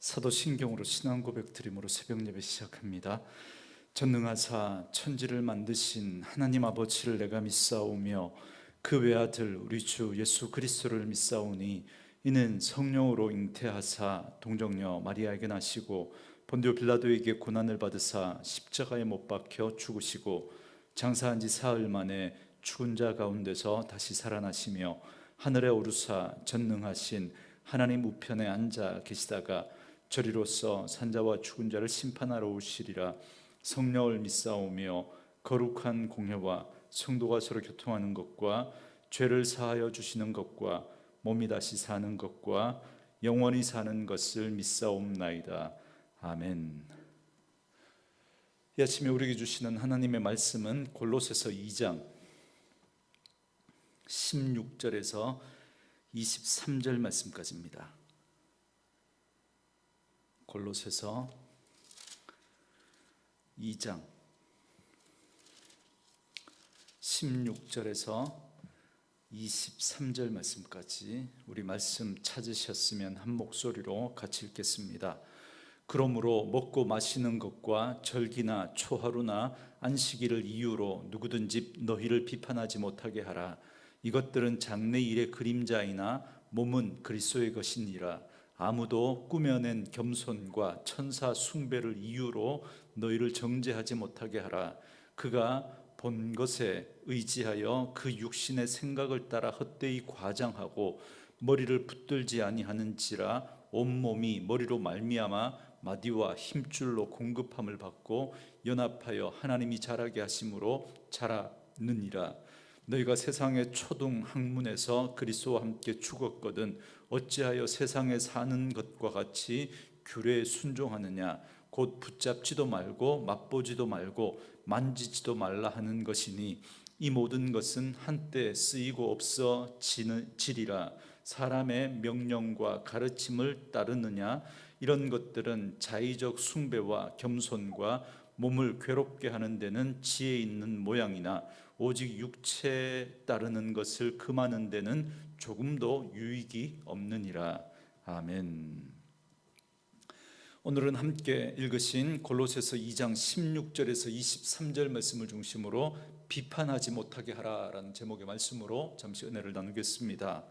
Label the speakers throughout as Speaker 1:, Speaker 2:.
Speaker 1: 사도신경으로 신앙 고백 드림으로 새벽 예배 시작합니다. 전능하사 천지를 만드신 하나님 아버지를 내가 믿사오며 그 외아들 우리 주 예수 그리스도를 믿사오니 이는 성령으로 잉태하사 동정녀 마리아에게 나시고 본디오 빌라도에게 고난을 받으사 십자가에 못 박혀 죽으시고 장사한 지 사흘 만에 죽은 자 가운데서 다시 살아나시며 하늘에 오르사 전능하신 하나님 우편에 앉아 계시다가 저리로서 산자와 죽은 자를 심판하러 오시리라. 성령을 믿사오며 거룩한 공회와 성도가 서로 교통하는 것과 죄를 사하여 주시는 것과 몸이 다시 사는 것과 영원히 사는 것을 믿사옵나이다. 아멘. 이 아침에 우리에게 주시는 하나님의 말씀은 골로새서 2장 16절에서 23절 말씀까지입니다. 골로새서 2장 16절에서 23절 말씀까지 우리 말씀 찾으셨으면 한 목소리로 같이 읽겠습니다. 그러므로 먹고 마시는 것과 절기나 초하루나 안식일을 이유로 누구든지 너희를 비판하지 못하게 하라. 이것들은 장래일의 그림자이나 몸은 그리스도의 것이니라. 아무도 꾸며낸 겸손과 천사 숭배를 이유로 너희를 정죄하지 못하게 하라. 그가 본 것에 의지하여 그 육신의 생각을 따라 헛되이 과장하고 머리를 붙들지 아니하는지라. 온몸이 머리로 말미암아 마디와 힘줄로 공급함을 받고 연합하여 하나님이 자라게 하심으로 자라느니라. 너희가 세상의 초등 학문에서 그리스도와 함께 죽었거든 어찌하여 세상에 사는 것과 같이 규례에 순종하느냐. 곧 붙잡지도 말고 맛보지도 말고 만지지도 말라 하는 것이니 이 모든 것은 한때 쓰이고 없어지리라. 사람의 명령과 가르침을 따르느냐. 이런 것들은 자의적 숭배와 겸손과 몸을 괴롭게 하는 데는 지혜 있는 모양이나 오직 육체에 따르는 것을 금하는 데는 조금도 유익이 없느니라. 아멘. 오늘은 함께 읽으신 골로새서 2장 16절에서 23절 말씀을 중심으로 비판하지 못하게 하라라는 제목의 말씀으로 잠시 은혜를 나누겠습니다.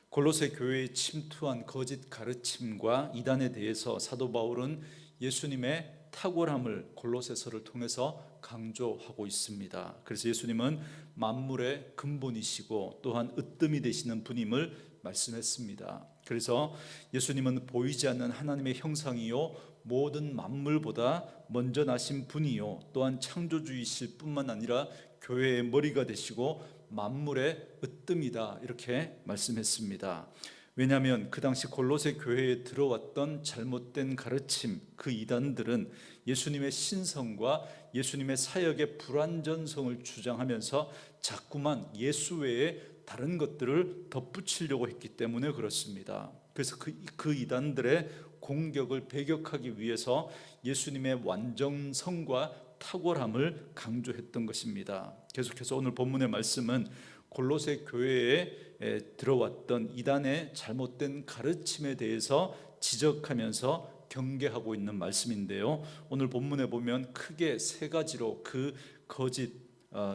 Speaker 1: 골로새 교회에 침투한 거짓 가르침과 이단에 대해서 사도 바울은 예수님의 탁월함을 골로새서를 통해서 강조하고 있습니다. 그래서 예수님은 만물의 근본이시고 또한 으뜸이 되시는 분임을 말씀했습니다. 그래서 예수님은 보이지 않는 하나님의 형상이요 모든 만물보다 먼저 나신 분이요 또한 창조주이실 뿐만 아니라 교회의 머리가 되시고 만물의 으뜸이다 이렇게 말씀했습니다. 왜냐하면 그 당시 골로새 교회에 들어왔던 잘못된 가르침, 그 이단들은 예수님의 신성과 예수님의 사역의 불완전성을 주장하면서 자꾸만 예수 외에 다른 것들을 덧붙이려고 했기 때문에 그렇습니다. 그래서 그 이단들의 공격을 배격하기 위해서 예수님의 완전성과 탁월함을 강조했던 것입니다. 계속해서 오늘 본문의 말씀은 골로새 교회에 들어왔던 이단의 잘못된 가르침에 대해서 지적하면서 경계하고 있는 말씀인데요. 오늘 본문에 보면 크게 세 가지로 그 거짓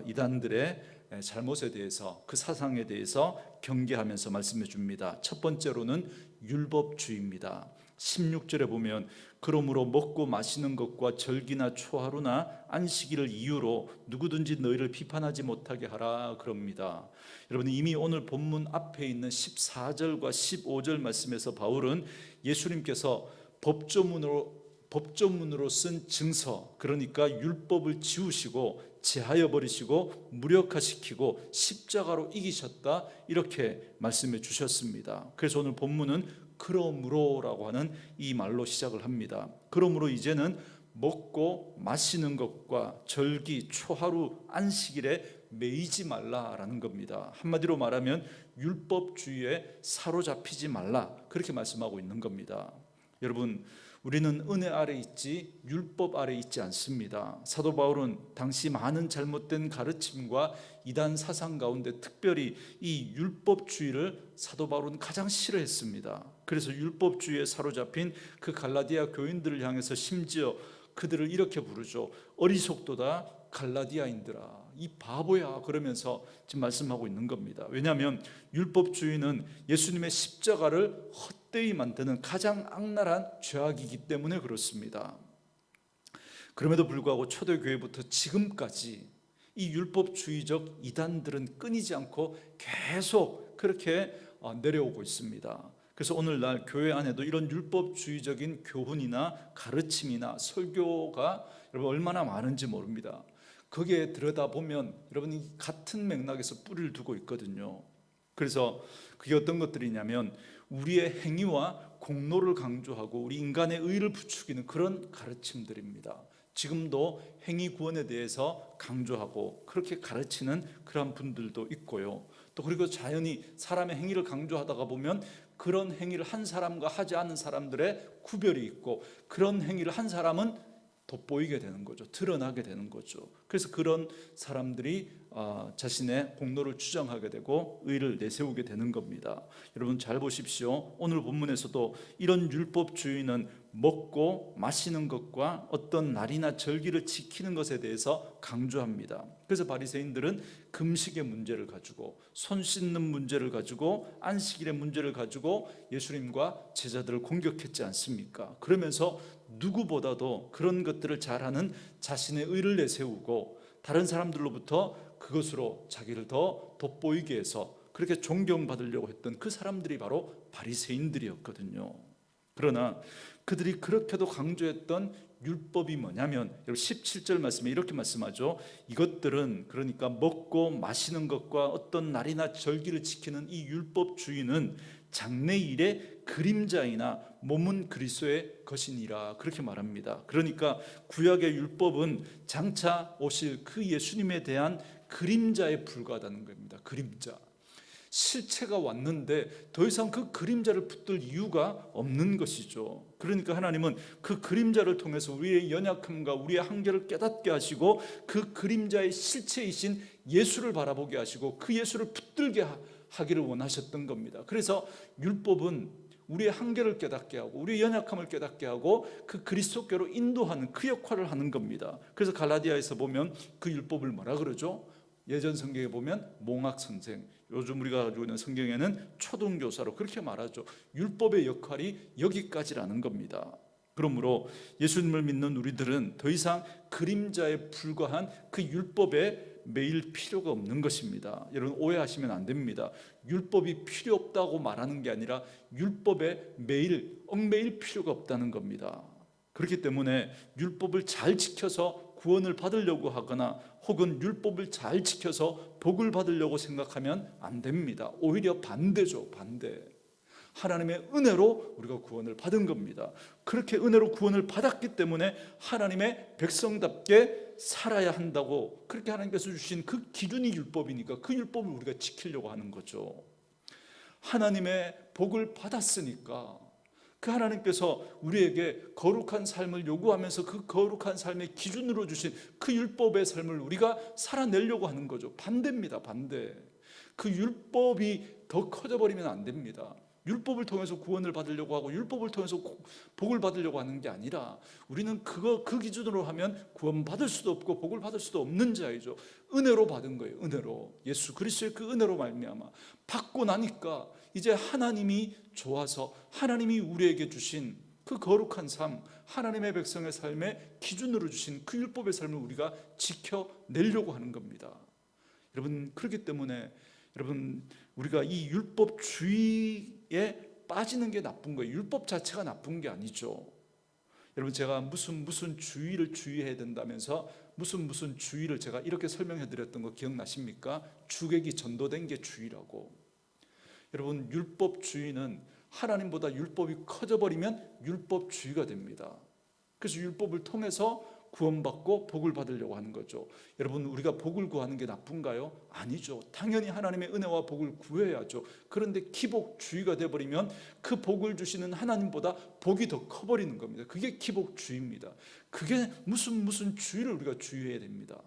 Speaker 1: 이단들의 잘못에 대해서 그 사상에 대해서 경계하면서 말씀해 줍니다. 첫 번째로는 율법주의입니다. 16절에 보면 그러므로 먹고 마시는 것과 절기나 초하루나 안식일을 이유로 누구든지 너희를 비판하지 못하게 하라 그럽니다. 여러분 이미 오늘 본문 앞에 있는 14절과 15절 말씀에서 바울은 예수님께서 법조문으로 쓴 증서, 그러니까 율법을 지우시고 제하여 버리시고 무력화시키고 십자가로 이기셨다 이렇게 말씀해 주셨습니다. 그래서 오늘 본문은 그러므로라고 하는 이 말로 시작을 합니다. 그러므로 이제는 먹고 마시는 것과 절기, 초하루, 안식일에 매이지 말라라는 겁니다. 한마디로 말하면 율법주의에 사로잡히지 말라 그렇게 말씀하고 있는 겁니다. 여러분 우리는 은혜 아래 있지 율법 아래 있지 않습니다. 사도 바울은 당시 많은 잘못된 가르침과 이단 사상 가운데 특별히 이 율법주의를 사도 바울은 가장 싫어했습니다. 그래서 율법주의에 사로잡힌 그 갈라디아 교인들을 향해서 심지어 그들을 이렇게 부르죠. 어리석도다 갈라디아인들아, 이 바보야, 그러면서 지금 말씀하고 있는 겁니다. 왜냐하면 율법주의는 예수님의 십자가를 헛되이 만드는 가장 악랄한 죄악이기 때문에 그렇습니다. 그럼에도 불구하고 초대교회부터 지금까지 이 율법주의적 이단들은 끊이지 않고 계속 그렇게 내려오고 있습니다. 그래서 오늘날 교회 안에도 이런 율법주의적인 교훈이나 가르침이나 설교가 여러분 얼마나 많은지 모릅니다. 거기에 들여다보면 여러분이 같은 맥락에서 뿌리를 두고 있거든요. 그래서 그게 어떤 것들이냐면 우리의 행위와 공로를 강조하고 우리 인간의 의를 부추기는 그런 가르침들입니다. 지금도 행위 구원에 대해서 강조하고 그렇게 가르치는 그런 분들도 있고요. 또 그리고 자연히 사람의 행위를 강조하다가 보면 그런 행위를 한 사람과 하지 않은 사람들의 구별이 있고 그런 행위를 한 사람은 돋보이게 되는 거죠. 드러나게 되는 거죠. 그래서 그런 사람들이 자신의 공로를 주장하게 되고 의를 내세우게 되는 겁니다. 여러분 잘 보십시오. 오늘 본문에서도 이런 율법주의는 먹고 마시는 것과 어떤 날이나 절기를 지키는 것에 대해서 강조합니다. 그래서 바리새인들은 금식의 문제를 가지고 손 씻는 문제를 가지고 안식일의 문제를 가지고 예수님과 제자들을 공격했지 않습니까? 그러면서 누구보다도 그런 것들을 잘하는 자신의 의를 내세우고 다른 사람들로부터 그것으로 자기를 더 돋보이게 해서 그렇게 존경받으려고 했던 그 사람들이 바로 바리새인들이었거든요. 그러나 그들이 그렇게도 강조했던 율법이 뭐냐면 17절 말씀에 이렇게 말씀하죠. 이것들은 그러니까 먹고 마시는 것과 어떤 날이나 절기를 지키는 이 율법주의는 장래일의 그림자이나 몸은 그리스도의 것이니라, 그렇게 말합니다. 그러니까 구약의 율법은 장차 오실 그 예수님에 대한 그림자에 불과하다는 겁니다. 그림자. 실체가 왔는데 더 이상 그 그림자를 붙들 이유가 없는 것이죠. 그러니까 하나님은 그 그림자를 통해서 우리의 연약함과 우리의 한계를 깨닫게 하시고 그 그림자의 실체이신 예수를 바라보게 하시고 그 예수를 붙들게 하기를 원하셨던 겁니다. 그래서 율법은 우리의 한계를 깨닫게 하고 우리의 연약함을 깨닫게 하고 그 그리스도께로 인도하는 그 역할을 하는 겁니다. 그래서 갈라디아에서 보면 그 율법을 뭐라 그러죠? 예전 성경에 보면 몽학 선생, 요즘 우리가 가지고 있는 성경에는 초등교사로 그렇게 말하죠. 율법의 역할이 여기까지라는 겁니다. 그러므로 예수님을 믿는 우리들은 더 이상 그림자에 불과한 그 율법에 매일 필요가 없는 것입니다. 여러분 오해하시면 안 됩니다. 율법이 필요 없다고 말하는 게 아니라 율법에 매일 얽매일 필요가 없다는 겁니다. 그렇기 때문에 율법을 잘 지켜서 구원을 받으려고 하거나 혹은 율법을 잘 지켜서 복을 받으려고 생각하면 안 됩니다. 오히려 반대죠. 반대. 하나님의 은혜로 우리가 구원을 받은 겁니다. 그렇게 은혜로 구원을 받았기 때문에 하나님의 백성답게 살아야 한다고 그렇게 하나님께서 주신 그 기준이 율법이니까 그 율법을 우리가 지키려고 하는 거죠. 하나님의 복을 받았으니까 그 하나님께서 우리에게 거룩한 삶을 요구하면서 그 거룩한 삶의 기준으로 주신 그 율법의 삶을 우리가 살아내려고 하는 거죠. 반대입니다. 반대. 그 율법이 더 커져버리면 안 됩니다. 율법을 통해서 구원을 받으려고 하고 율법을 통해서 복을 받으려고 하는 게 아니라 우리는 그 기준으로 하면 구원 받을 수도 없고 복을 받을 수도 없는 자이죠. 은혜로 받은 거예요. 은혜로. 예수 그리스도의 그 은혜로 말미암아 받고 나니까 이제 하나님이 좋아서 하나님이 우리에게 주신 그 거룩한 삶, 하나님의 백성의 삶의 기준으로 주신 그 율법의 삶을 우리가 지켜내려고 하는 겁니다. 여러분 그렇기 때문에 여러분 우리가 이 율법주의에 빠지는 게 나쁜 거예요. 율법 자체가 나쁜 게 아니죠. 여러분 제가 무슨 주의를 주의해야 된다면서 무슨 주의를 제가 이렇게 설명해 드렸던 거 기억나십니까? 주객이 전도된 게 주의라고. 여러분 율법주의는 하나님보다 율법이 커져버리면 율법주의가 됩니다. 그래서 율법을 통해서 구원받고 복을 받으려고 하는 거죠. 여러분, 우리가 복을 구하는 게 나쁜가요? 아니죠. 당연히 하나님의 은혜와 복을 구해야죠. 그런데 기복주의가 되어버리면 그 복을 주시는 하나님보다 복이 더 커버리는 겁니다. 그게 기복주의입니다. 그게 무슨 주의를 우리가 주의해야 됩니다.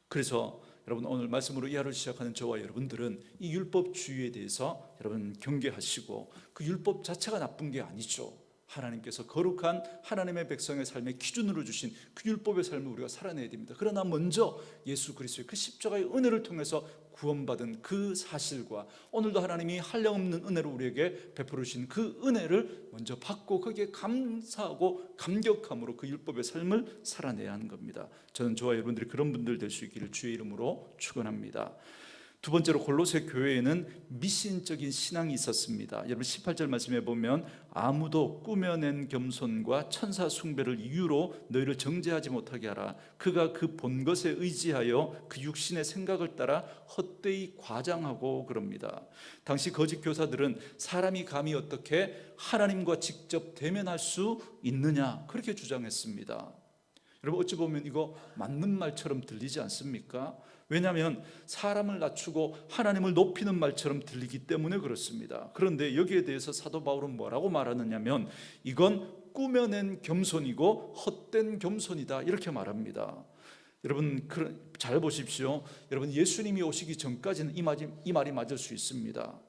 Speaker 1: 그래서 여러분, 오늘 말씀으로 이 하루를 시작하는 저와 여러분들은 이 율법주의에 대해서 여러분 경계하시고, 그 율법 자체가 나쁜 게 아니죠. 하나님께서 거룩한 하나님의 백성의 삶의 기준으로 주신 그 율법의 삶을 우리가 살아내야 됩니다. 그러나 먼저 예수 그리스도의 그 십자가의 은혜를 통해서 구원받은 그 사실과 오늘도 하나님이 한량없는 은혜로 우리에게 베풀어 주신 그 은혜를 먼저 받고 거기에 감사하고 감격함으로 그 율법의 삶을 살아내야 하는 겁니다. 저는 저와 여러분들이 그런 분들 될 수 있기를 주의 이름으로 축원합니다. 두 번째로, 골로새 교회에는 미신적인 신앙이 있었습니다. 여러분 18절 말씀해 보면, 아무도 꾸며낸 겸손과 천사 숭배를 이유로 너희를 정죄하지 못하게 하라. 그가 그 본 것에 의지하여 그 육신의 생각을 따라 헛되이 과장하고 그럽니다. 당시 거짓 교사들은 사람이 감히 어떻게 하나님과 직접 대면할 수 있느냐, 그렇게 주장했습니다. 여러분, 어찌 보면 이거 맞는 말처럼 들리지 않습니까? 왜냐하면 사람을 낮추고 하나님을 높이는 말처럼 들리기 때문에 그렇습니다. 그런데 여기에 대해서 사도 바울은 뭐라고 말하느냐면, 이건 꾸며낸 겸손이고 헛된 겸손이다, 이렇게 말합니다. 여러분 잘 보십시오. 여러분, 예수님이 오시기 전까지는 이 말이 맞을 수 있습니다.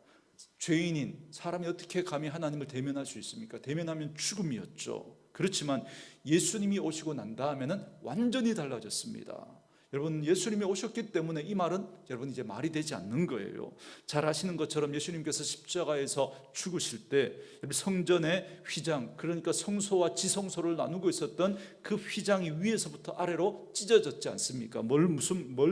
Speaker 1: 죄인인 사람이 어떻게 감히 하나님을 대면할 수 있습니까? 대면하면 죽음이었죠. 그렇지만 예수님이 오시고 난 다음에는 완전히 달라졌습니다. 여러분, 예수님이 오셨기 때문에 이 말은 여러분 이제 말이 되지 않는 거예요. 잘 아시는 것처럼 예수님께서 십자가에서 죽으실 때 성전의 휘장, 그러니까 성소와 지성소를 나누고 있었던 그 휘장이 위에서부터 아래로 찢어졌지 않습니까? 뭘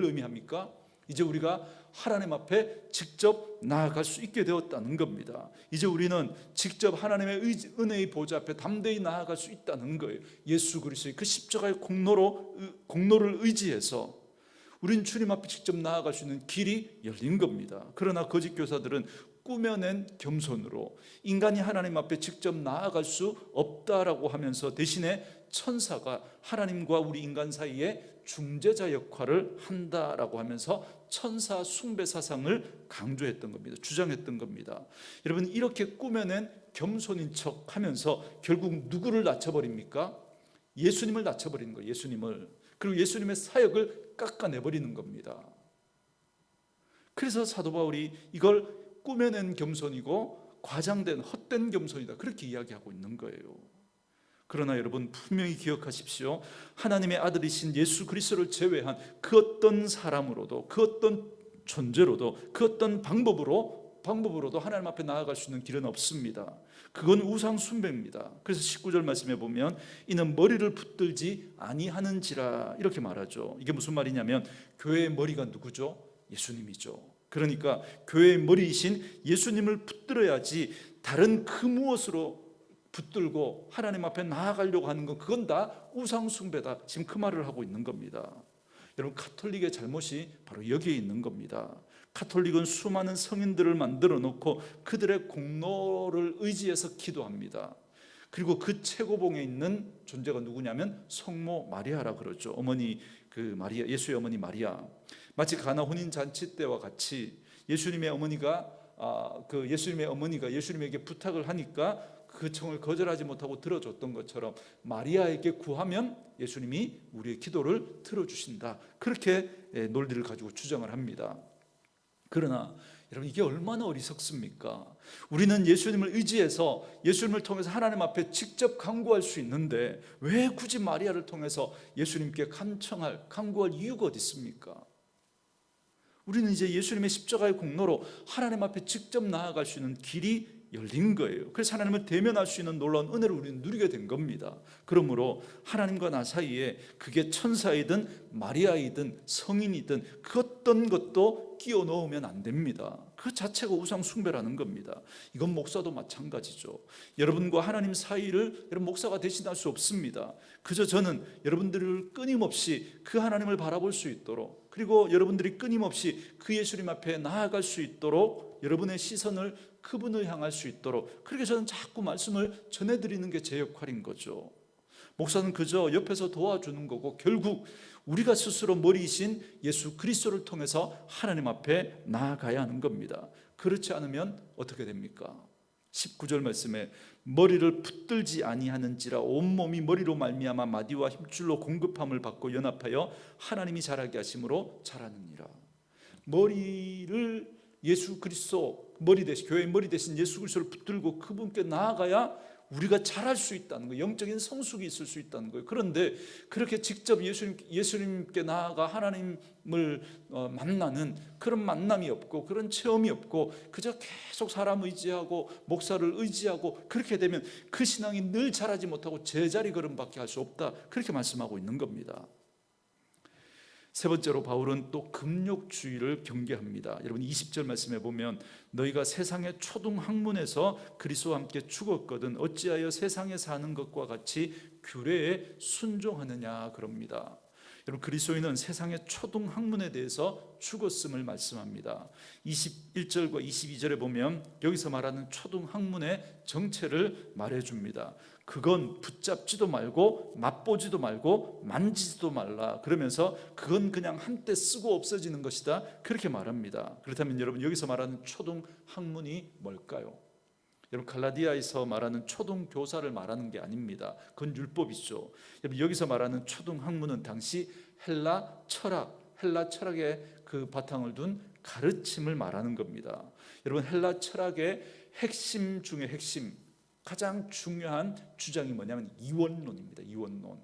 Speaker 1: 의미합니까? 이제 우리가 하나님 앞에 직접 나아갈 수 있게 되었다는 겁니다. 이제 우리는 직접 하나님의 은혜의 보좌 앞에 담대히 나아갈 수 있다는 거예요. 예수 그리스도의 그 십자가의 공로를 의지해서 우리는 주님 앞에 직접 나아갈 수 있는 길이 열린 겁니다. 그러나 거짓 교사들은 꾸며낸 겸손으로 인간이 하나님 앞에 직접 나아갈 수 없다라고 하면서 대신에 천사가 하나님과 우리 인간 사이에 중재자 역할을 한다라고 하면서 천사 숭배 사상을 강조했던 겁니다. 주장했던 겁니다. 여러분, 이렇게 꾸며낸 겸손인 척 하면서 결국 누구를 낮춰버립니까? 예수님을 낮춰버리는 거예요. 예수님을. 그리고 예수님의 사역을 깎아내버리는 겁니다. 그래서 사도 바울이 이걸 꾸며낸 겸손이고 과장된 헛된 겸손이다, 그렇게 이야기하고 있는 거예요. 그러나 여러분, 분명히 기억하십시오. 하나님의 아들이신 예수 그리스도를 제외한 그 어떤 사람으로도, 그 어떤 존재로도, 그 어떤 방법으로도 하나님 앞에 나아갈 수 있는 길은 없습니다. 그건 우상 숭배입니다. 그래서 19절 말씀해 보면, 이는 머리를 붙들지 아니하는지라, 이렇게 말하죠. 이게 무슨 말이냐면, 교회의 머리가 누구죠? 예수님이죠. 그러니까 교회의 머리이신 예수님을 붙들어야지 다른 그 무엇으로 붙들고 하나님 앞에 나아가려고 하는 건, 그건 다 우상 숭배다, 지금 그 말을 하고 있는 겁니다. 여러분, 가톨릭의 잘못이 바로 여기에 있는 겁니다. 가톨릭은 수많은 성인들을 만들어 놓고 그들의 공로를 의지해서 기도합니다. 그리고 그 최고봉에 있는 존재가 누구냐면 성모 마리아라 그러죠. 어머니, 그 마리아, 예수의 어머니 마리아. 마치 가나 혼인 잔치 때와 같이 예수님의 어머니가 예수님에게 부탁을 하니까 그 청을 거절하지 못하고 들어줬던 것처럼 마리아에게 구하면 예수님이 우리의 기도를 들어주신다, 그렇게 논리를 가지고 주장을 합니다. 그러나 여러분, 이게 얼마나 어리석습니까? 우리는 예수님을 의지해서 예수님을 통해서 하나님 앞에 직접 간구할 수 있는데 왜 굳이 마리아를 통해서 예수님께 간구할 이유가 어디 있습니까? 우리는 이제 예수님의 십자가의 공로로 하나님 앞에 직접 나아갈 수 있는 길이 열린 거예요. 그래서 하나님을 대면할 수 있는 놀라운 은혜를 우리는 누리게 된 겁니다. 그러므로 하나님과 나 사이에 그게 천사이든 마리아이든 성인이든 그 어떤 것도 끼워 넣으면 안 됩니다. 그 자체가 우상 숭배라는 겁니다. 이건 목사도 마찬가지죠. 여러분과 하나님 사이를 여러분 목사가 대신할 수 없습니다. 그저 저는 여러분들을 끊임없이 그 하나님을 바라볼 수 있도록, 그리고 여러분들이 끊임없이 그 예수님 앞에 나아갈 수 있도록 여러분의 시선을 그분을 향할 수 있도록, 그렇게 저는 자꾸 말씀을 전해드리는 게 제 역할인 거죠. 목사는 그저 옆에서 도와주는 거고 결국 우리가 스스로 머리이신 예수 그리스도를 통해서 하나님 앞에 나아가야 하는 겁니다. 그렇지 않으면 어떻게 됩니까? 19절 말씀에 머리를 붙들지 아니하는지라 온몸이 머리로 말미암아 마디와 힘줄로 공급함을 받고 연합하여 하나님이 자라게 하심으로 자라느니라. 머리를 예수 그리스도 머리 대신 교회의 머리 대신 예수 그리스도를 붙들고 그분께 나아가야 우리가 잘할 수 있다는 거예요. 영적인 성숙이 있을 수 있다는 거예요. 그런데 그렇게 직접 예수님께 나아가 하나님을 만나는 그런 만남이 없고 그런 체험이 없고 그저 계속 사람 의지하고 목사를 의지하고 그렇게 되면 그 신앙이 늘 자라지 못하고 제자리 걸음밖에 할 수 없다. 그렇게 말씀하고 있는 겁니다. 세 번째로 바울은 또 금욕주의를 경계합니다. 여러분 20절 말씀에 보면 너희가 세상의 초등 학문에서 그리스도와 함께 죽었거든 어찌하여 세상에 사는 것과 같이 규례에 순종하느냐 그럽니다. 여러분 그리스도인은 세상의 초등 학문에 대해서 죽었음을 말씀합니다. 21절과 22절에 보면 여기서 말하는 초등 학문의 정체를 말해줍니다. 그건 붙잡지도 말고 맛보지도 말고 만지지도 말라 그러면서 그건 그냥 한때 쓰고 없어지는 것이다 그렇게 말합니다. 그렇다면 여러분 여기서 말하는 초등 학문이 뭘까요? 여러분 갈라디아에서 말하는 초등 교사를 말하는 게 아닙니다. 그건 율법이죠. 여러분 여기서 말하는 초등 학문은 당시 헬라 철학의 그 바탕을 둔 가르침을 말하는 겁니다. 여러분 헬라 철학의 핵심 중에 핵심 가장 중요한 주장이 뭐냐면 이원론입니다. 이원론.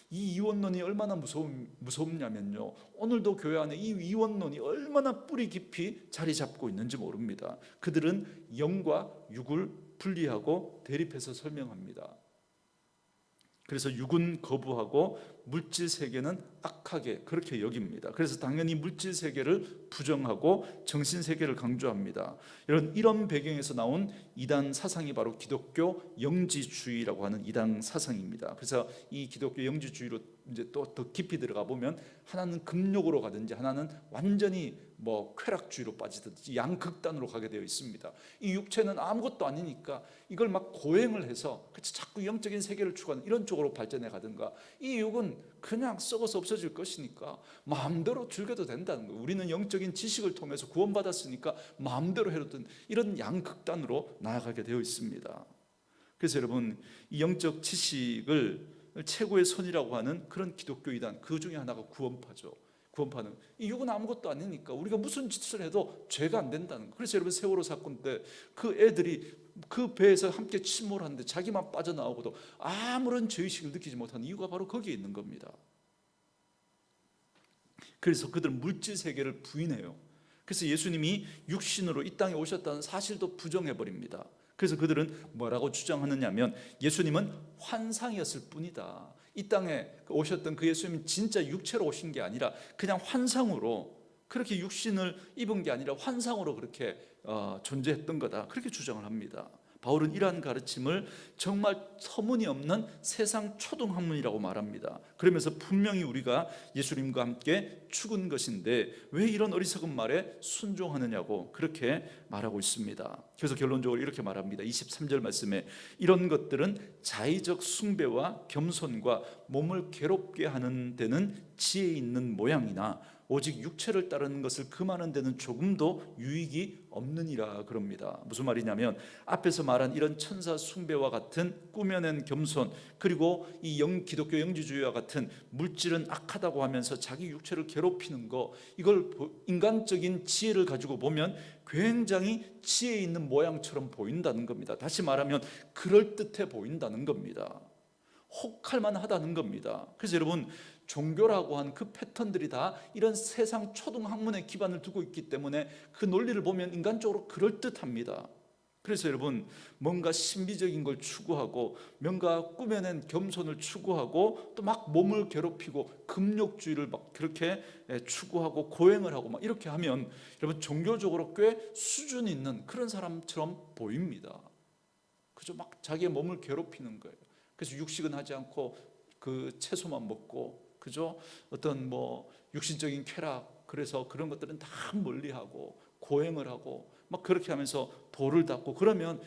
Speaker 1: 이 이원론이 얼마나 무섭냐면요. 오늘도 교회 안에 이 이원론이 얼마나 뿌리 깊이 자리 잡고 있는지 모릅니다. 그들은 영과 육을 분리하고 대립해서 설명합니다. 그래서 육은 거부하고 물질 세계는 악하게 그렇게 여깁니다. 그래서 당연히 물질 세계를 부정하고 정신 세계를 강조합니다. 이런 배경에서 나온 이단 사상이 바로 기독교 영지주의라고 하는 이단 사상입니다. 그래서 이 기독교 영지주의로 이제 또 더 깊이 들어가 보면 하나는 금욕으로 가든지 하나는 완전히 쾌락주의로 빠지든지 양극단으로 가게 되어 있습니다. 이 육체는 아무것도 아니니까 이걸 막 고행을 해서 자꾸 영적인 세계를 추구하는 이런 쪽으로 발전해 가든가 이 육은 그냥 썩어서 없어질 것이니까 마음대로 즐겨도 된다는 거예요. 우리는 영적인 지식을 통해서 구원받았으니까 마음대로 해도 된다. 이런 양극단으로 나아가게 되어 있습니다. 그래서 여러분 이 영적 지식을 최고의 선이라고 하는 그런 기독교 이단 그 중에 하나가 구원파죠. 구원파는 이 육은 아무것도 아니니까 우리가 무슨 짓을 해도 죄가 안 된다는 거예요. 그래서 여러분 세월호 사건 때 그 애들이 그 배에서 함께 침몰하는데 자기만 빠져나오고도 아무런 죄의식을 느끼지 못하는 이유가 바로 거기에 있는 겁니다. 그래서 그들은 물질 세계를 부인해요. 그래서 예수님이 육신으로 이 땅에 오셨다는 사실도 부정해버립니다. 그래서 그들은 뭐라고 주장하느냐 하면 예수님은 환상이었을 뿐이다. 이 땅에 오셨던 그 예수님은 진짜 육체로 오신 게 아니라 그냥 환상으로 그렇게 육신을 입은 게 아니라 환상으로 그렇게 존재했던 거다. 그렇게 주장을 합니다. 바울은 이러한 가르침을 정말 터무니없는 세상 초등학문이라고 말합니다. 그러면서 분명히 우리가 예수님과 함께 죽은 것인데 왜 이런 어리석은 말에 순종하느냐고 그렇게 말하고 있습니다. 그래서 결론적으로 이렇게 말합니다. 23절 말씀에 이런 것들은 자의적 숭배와 겸손과 몸을 괴롭게 하는 데는 지혜 있는 모양이나 오직 육체를 따르는 것을 금하는 데는 조금도 유익이 없느니라 그럽니다. 무슨 말이냐면 앞에서 말한 이런 천사 숭배와 같은 꾸며낸 겸손 그리고 이 기독교 영지주의와 같은 물질은 악하다고 하면서 자기 육체를 괴롭히는 거 이걸 인간적인 지혜를 가지고 보면 굉장히 지혜 있는 모양처럼 보인다는 겁니다. 다시 말하면 그럴듯해 보인다는 겁니다. 혹할 만하다는 겁니다. 그래서 여러분 종교라고 한 그 패턴들이 다 이런 세상 초등학문에 기반을 두고 있기 때문에 그 논리를 보면 인간적으로 그럴듯합니다. 그래서 여러분 뭔가 신비적인 걸 추구하고 뭔가 꾸며낸 겸손을 추구하고 또 막 몸을 괴롭히고 금욕주의를 막 그렇게 추구하고 고행을 하고 막 이렇게 하면 여러분 종교적으로 꽤 수준 있는 그런 사람처럼 보입니다. 그죠? 막 자기의 몸을 괴롭히는 거예요. 그래서 육식은 하지 않고 그 채소만 먹고 그죠? 어떤 육신적인 쾌락 그래서 그런 것들은 다 멀리하고 고행을 하고 막 그렇게 하면서 도를 닦고 그러면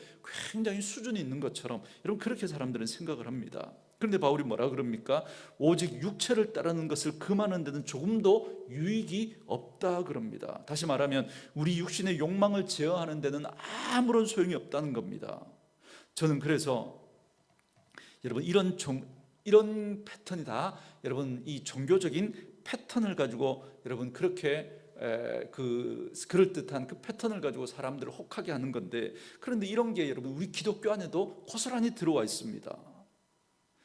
Speaker 1: 굉장히 수준이 있는 것처럼 여러분 그렇게 사람들은 생각을 합니다. 그런데 바울이 뭐라 그럽니까? 오직 육체를 따르는 것을 금하는 데는 조금도 유익이 없다 그럽니다. 다시 말하면 우리 육신의 욕망을 제어하는 데는 아무런 소용이 없다는 겁니다. 저는 그래서 여러분 이런 패턴이 다 여러분 이 종교적인 패턴을 가지고 여러분 그렇게 그럴듯한 그 패턴을 가지고 사람들을 혹하게 하는 건데, 그런데 이런 게 여러분 우리 기독교 안에도 고스란히 들어와 있습니다.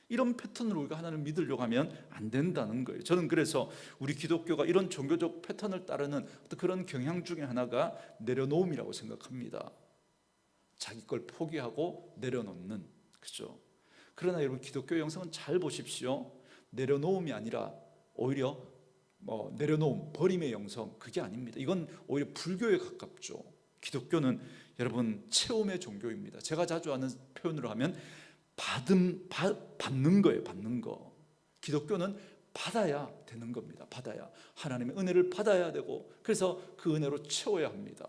Speaker 1: 이런 패턴으로 우리가 하나님을 믿으려고 하면 안 된다는 거예요. 저는 그래서 우리 기독교가 이런 종교적 패턴을 따르는 어떤 그런 경향 중에 하나가 내려놓음이라고 생각합니다. 자기 걸 포기하고 내려놓는, 그죠? 그러나 여러분 기독교 영성은 잘 보십시오. 내려놓음이 아니라 오히려 내려놓음, 버림의 영성, 그게 아닙니다. 이건 오히려 불교에 가깝죠. 기독교는 여러분 체험의 종교입니다. 제가 자주 하는 표현으로 하면 받는 거예요. 받는 거. 기독교는 받아야 되는 겁니다. 받아야, 하나님의 은혜를 받아야 되고, 그래서 그 은혜로 채워야 합니다.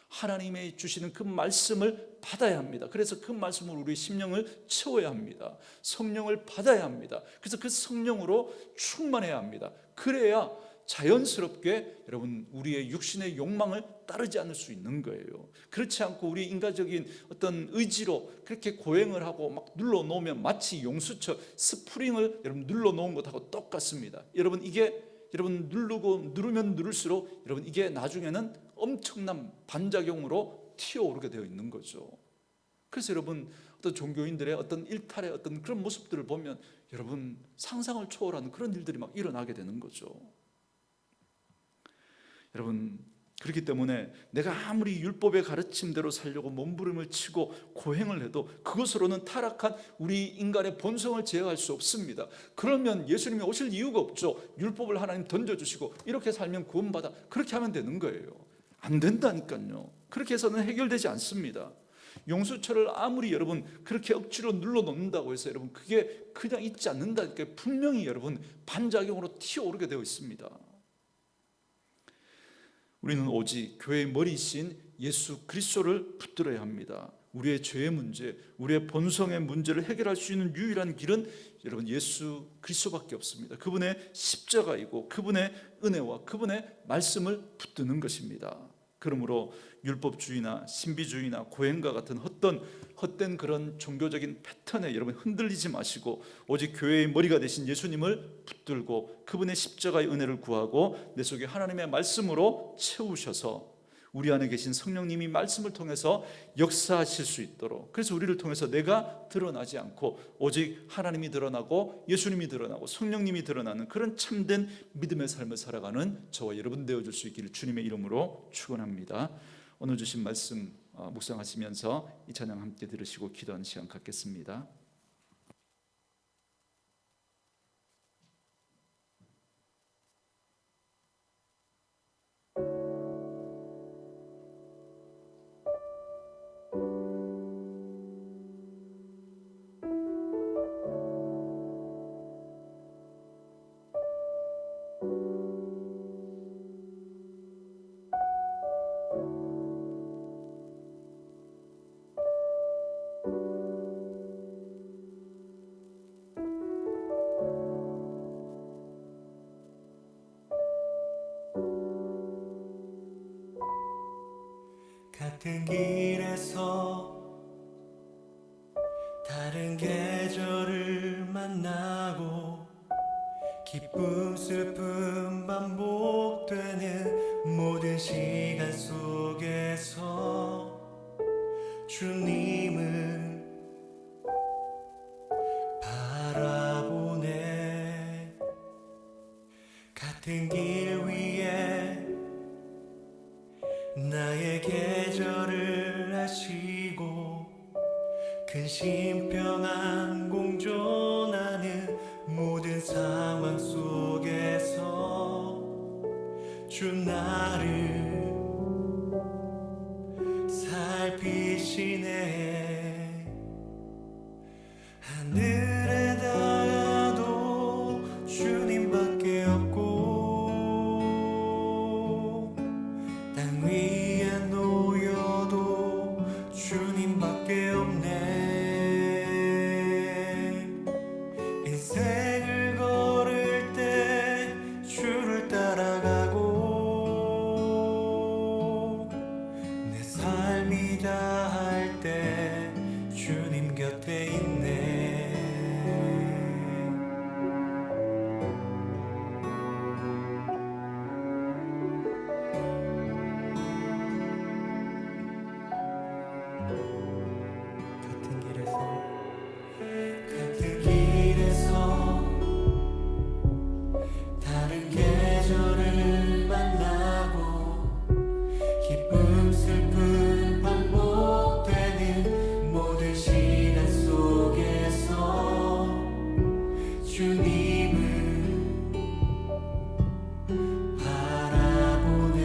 Speaker 1: 하나님이 주시는 그 말씀을 받아야 합니다. 그래서 그 말씀으로 우리의 심령을 채워야 합니다. 성령을 받아야 합니다. 그래서 그 성령으로 충만해야 합니다. 그래야 자연스럽게 여러분 우리의 육신의 욕망을 따르지 않을 수 있는 거예요. 그렇지 않고 우리 인간적인 어떤 의지로 그렇게 고행을 하고 막 눌러놓으면 마치 용수처 스프링을 여러분 눌러놓은 것하고 똑같습니다. 여러분 이게 여러분 누르면 누를수록 여러분 이게 나중에는 엄청난 반작용으로 튀어오르게 되어 있는 거죠. 그래서 여러분 어떤 종교인들의 어떤 일탈의 어떤 그런 모습들을 보면 여러분 상상을 초월하는 그런 일들이 막 일어나게 되는 거죠. 여러분 그렇기 때문에 내가 아무리 율법의 가르침대로 살려고 몸부림을 치고 고행을 해도 그것으로는 타락한 우리 인간의 본성을 제어할 수 없습니다. 그러면 예수님이 오실 이유가 없죠. 율법을 하나님 던져주시고 이렇게 살면 구원받아, 그렇게 하면 되는 거예요. 안 된다니까요. 그렇게 해서는 해결되지 않습니다. 용수철을 아무리 여러분 그렇게 억지로 눌러놓는다고 해서 여러분 그게 그냥 있지 않는다니까. 분명히 여러분 반작용으로 튀어오르게 되어 있습니다. 우리는 오직 교회의 머리신 예수 그리스도를 붙들어야 합니다. 우리의 죄의 문제, 우리의 본성의 문제를 해결할 수 있는 유일한 길은 여러분 예수 그리스도밖에 없습니다. 그분의 십자가이고 그분의 은혜와 그분의 말씀을 붙드는 것입니다. 그러므로 율법주의나 신비주의나 고행과 같은 헛된 그런 종교적인 패턴에 여러분 흔들리지 마시고 오직 교회의 머리가 되신 예수님을 붙들고 그분의 십자가의 은혜를 구하고 내 속에 하나님의 말씀으로 채우셔서 우리 안에 계신 성령님이 말씀을 통해서 역사하실 수 있도록, 그래서 우리를 통해서 내가 드러나지 않고 오직 하나님이 드러나고 예수님이 드러나고 성령님이 드러나는 그런 참된 믿음의 삶을 살아가는 저와 여러분 되어줄 수 있기를 주님의 이름으로 축원합니다. 오늘 주신 말씀 묵상하시면서 이 찬양 함께 들으시고 기도하는 시간 갖겠습니다.
Speaker 2: 같은 길에서 다른 계절을 만나고 기쁨 슬픔 반복되는 모든 시간 속에서 주님을 바라보네. 같은 길 위에 나의 계절을 아시고 근심 평안 공존하는 모든 상황 속에서 주 나를 살피시네. 하늘에 닿아도 주님밖에 없고 땅 위에 놓여도 주님밖에 없네. 다른 계절을 만나고 기쁨 슬픔 반복되는 모든 시간 속에서 주님을 바라보네.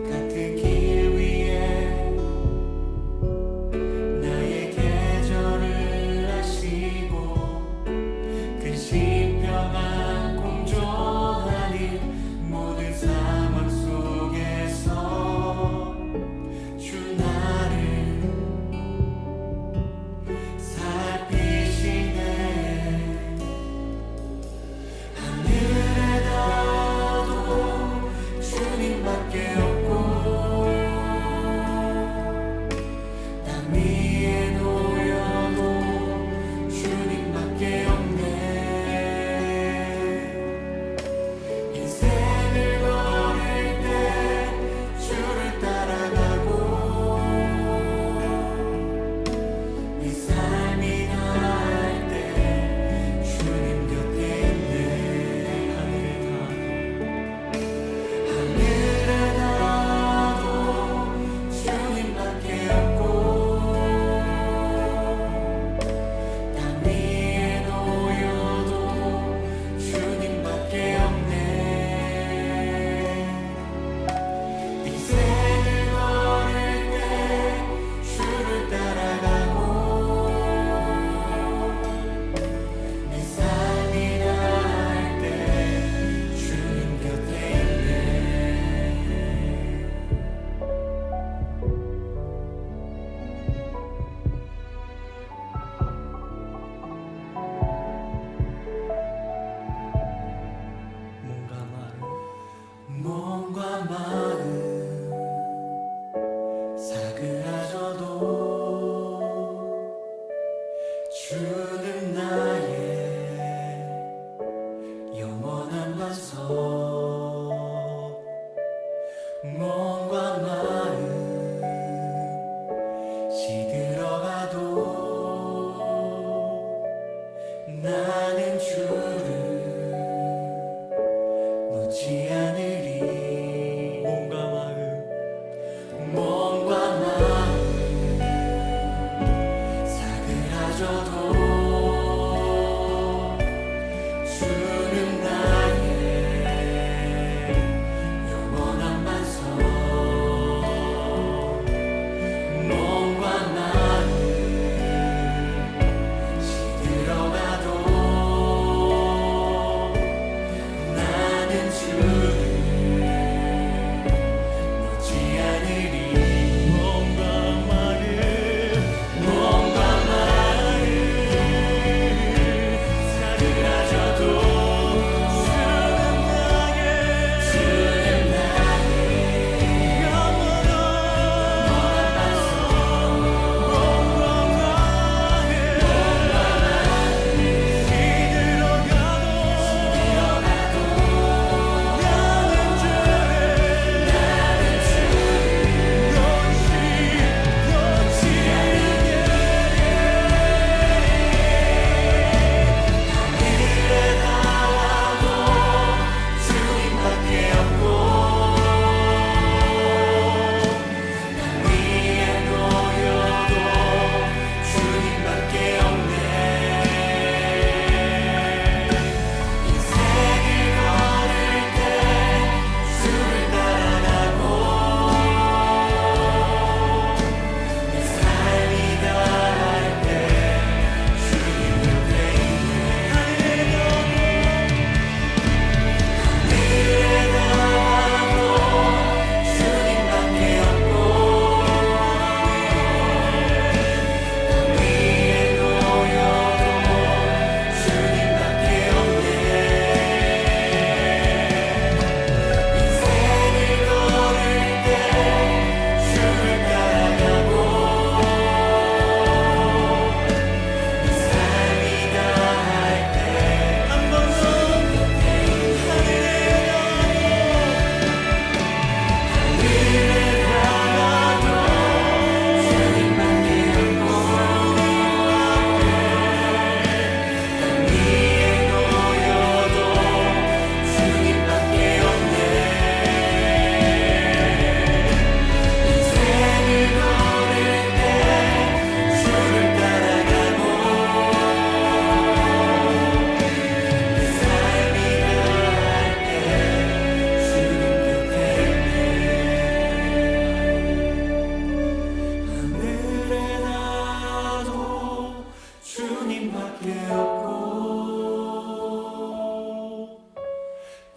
Speaker 2: 같은 길 위에 나의 계절을 아시고 그 신평안 공존하는 모든 상황 속에서 주 나를 살피시네. 하늘에 닿아도 주님밖에 없고 땅 위에 놓여도 주님밖에 없네. 인생을 걸을 때 주를 따라가고 네 삶이 날 때 주님 곁에 있네. 하늘에 닿아도 주님밖에 없고 땅 위에 놓여도 주님밖에 없네. 인생을 걸을 때 주를 따라가고 내 삶이 날 때 주님 곁에 있네. 몸과 마음 사그라져도 주는 나의 영원한 반석. 몸과 마음 시들어가도 나는 주를 놓지 않으리. 몸과 마음 사그라져도 주는 나의 영원한 반석.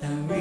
Speaker 2: 땅